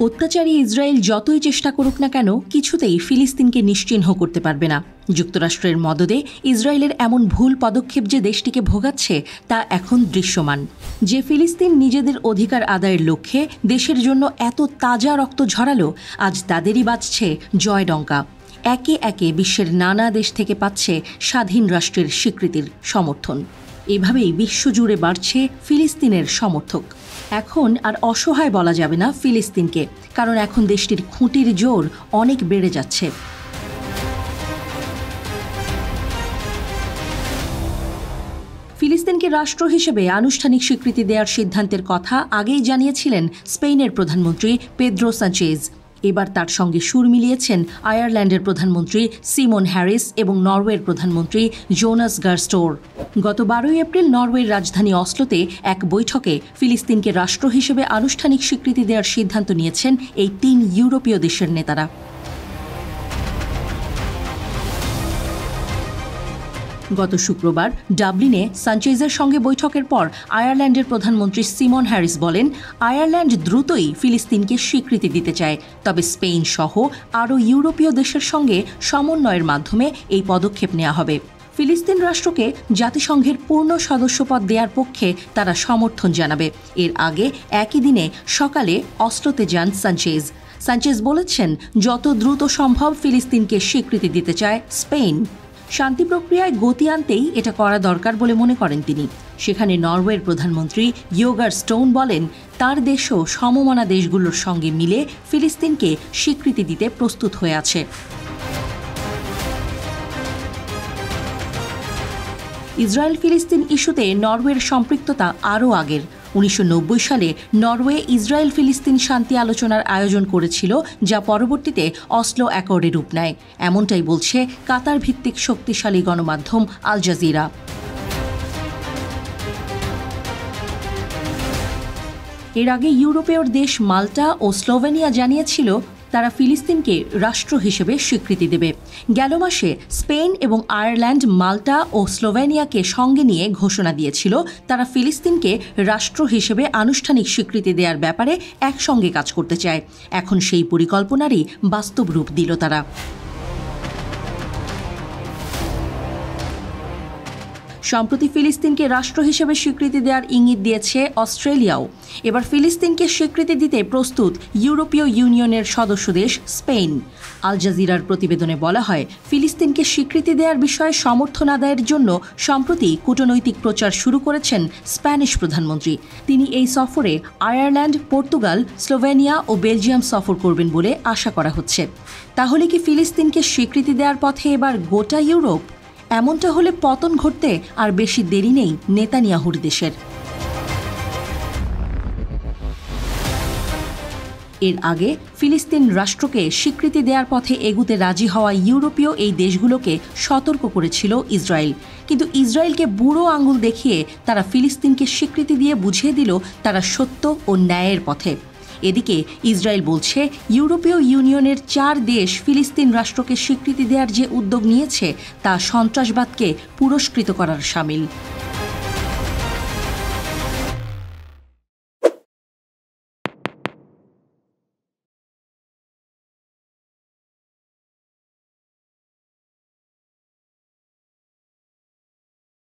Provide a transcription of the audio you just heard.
অত্যাচারী ইসরায়েল যতই চেষ্টা করুক না কেন কিছুতেই ফিলিস্তিনকে নিশ্চিহ্ন করতে পারবে না। যুক্তরাষ্ট্রের মদদে ইসরায়েলের এমন ভুল পদক্ষেপ যে দেশটিকে ভোগাচ্ছে তা এখন দৃশ্যমান। যে ফিলিস্তিন নিজেদের অধিকার আদায়ের লক্ষ্যে দেশের জন্য এত তাজা রক্ত ঝরালো, আজ তাদেরই বাজছে জয়ডঙ্কা। একে একে বিশ্বের নানা দেশ থেকে পাচ্ছে স্বাধীন রাষ্ট্রের স্বীকৃতির সমর্থন। এভাবেই বিশ্বজুড়ে বাড়ছে ফিলিস্তিনের সমর্থক। এখন আর অসহায় বলা যাবে না ফিলিস্তিনকে, কারণ এখন দেশটির খুঁটির জোর অনেক বেড়ে যাচ্ছে। ফিলিস্তিনকে রাষ্ট্র হিসেবে আনুষ্ঠানিক স্বীকৃতি দেওয়ার সিদ্ধান্তের কথা আগেই জানিয়েছিলেন স্পেনের প্রধানমন্ত্রী পেদ্রো সানচেজ। এবার তার সঙ্গে সুর মিলিয়েছেন আয়ারল্যান্ডের প্রধানমন্ত্রী সিমন হ্যারিস এবং নরওয়ের প্রধানমন্ত্রী জোনাস গার স্টোর। গত 12 এপ্রিল নরওয়ের রাজধানী অসলোতে এক বৈঠকে ফিলিস্তিনকে রাষ্ট্র হিসেবে আনুষ্ঠানিক স্বীকৃতি দেওয়ার সিদ্ধান্ত নিয়েছেন এই 3 ইউরোপীয় দেশের নেতারা। গত শুক্রবার ডাবলিনে সানচেজের সঙ্গে বৈঠকের পর আয়ারল্যান্ডের প্রধানমন্ত্রী সিমন হ্যারিস বলেন, আয়ারল্যান্ড দ্রুতই ফিলিস্তিনকে স্বীকৃতি দিতে চায়, তবে স্পেন সহ আরও ইউরোপীয় দেশের সঙ্গে সমন্বয়ের মাধ্যমে এই পদক্ষেপ নেওয়া হবে। ফিলিস্তিন রাষ্ট্রকে জাতিসংঘের পূর্ণ সদস্যপদ দেওয়ার পক্ষে তারা সমর্থন জানাবে। এর আগে একই দিনে সকালে অসলোতে যান সানচেজ বলেছেন, যত দ্রুত সম্ভব ফিলিস্তিনকে স্বীকৃতি দিতে চায় স্পেন। শান্তি প্রক্রিয়ায় গতি আনতেই এটা করা দরকার বলে মনে করেন তিনি। সেখানে নরওয়ের প্রধানমন্ত্রী ইয়োগার স্টোন বলেন, তার দেশও সমমনা দেশগুলোর সঙ্গে মিলে ফিলিস্তিনকে স্বীকৃতি দিতে প্রস্তুত হয়ে আছে। ইসরায়েল ফিলিস্তিন ইস্যুতে নরওয়ের সম্পৃক্ততা আরও আগের। 1990 সালে নরওয়ে ইসরায়েল ফিলিস্তিন শান্তি আলোচনার আয়োজন করেছিল, যা পরবর্তীতে অসলো অ্যাকর্ডে রূপ নেয়। এমনটাই বলছে কাতার ভিত্তিক শক্তিশালী গণমাধ্যম আল জাজিরা। এর আগে ইউরোপীয় দেশ মাল্টা ও স্লোভেনিয়া জানিয়েছিল তারা ফিলিস্তিনকে রাষ্ট্র হিসেবে স্বীকৃতি দেবে। গেল মাসে স্পেন এবং আয়ারল্যান্ড মাল্টা ও স্লোভেনিয়াকে সঙ্গে নিয়ে ঘোষণা দিয়েছিল তারা ফিলিস্তিনকে রাষ্ট্র হিসেবে আনুষ্ঠানিক স্বীকৃতি দেওয়ার ব্যাপারে একসঙ্গে কাজ করতে চায়। এখন সেই পরিকল্পনারই বাস্তব রূপ দিল তারা। সম্প্রতি ফিলিস্তিনকে রাষ্ট্র হিসেবে স্বীকৃতি দেওয়ার ইঙ্গিত দিয়েছে অস্ট্রেলিয়াও। এবার ফিলিস্তিনকে স্বীকৃতি দিতে প্রস্তুত ইউরোপীয় ইউনিয়নের সদস্য দেশ স্পেন। আল জাজিরার প্রতিবেদনে বলা হয়, ফিলিস্তিনকে স্বীকৃতি দেওয়ার বিষয়ে সমর্থন আদায়ের জন্য সম্প্রতি কূটনৈতিক প্রচার শুরু করেছেন স্প্যানিশ প্রধানমন্ত্রী। তিনি এই সফরে আয়ারল্যান্ড, পর্তুগাল, স্লোভেনিয়া ও বেলজিয়াম সফর করবেন বলে আশা করা হচ্ছে। তাহলে কি ফিলিস্তিনকে স্বীকৃতি দেওয়ার পথে এবার গোটা ইউরোপ? এমনটা হলে পতন ঘটতে আর বেশি দেরি নেই নেতানিয়াহুর দেশের। এর আগে ফিলিস্তিন রাষ্ট্রকে স্বীকৃতি দেওয়ার পথে এগুতে রাজি হওয়া ইউরোপীয় এই দেশগুলোকে সতর্ক করেছিল ইসরায়েল। কিন্তু ইসরায়েলকে বুড়ো আঙুল দেখিয়ে তারা ফিলিস্তিনকে স্বীকৃতি দিয়ে বুঝিয়ে দিল তারা সত্য ও ন্যায়ের পথে। এদিকে ইসরায়েল বলছে, ইউরোপীয় ইউনিয়নের 4 দেশ ফিলিস্তিন রাষ্ট্রকে স্বীকৃতি দেওয়ার যে উদ্যোগ নিয়েছে তা সন্ত্রাসবাদকে পুরস্কৃত করার শামিল।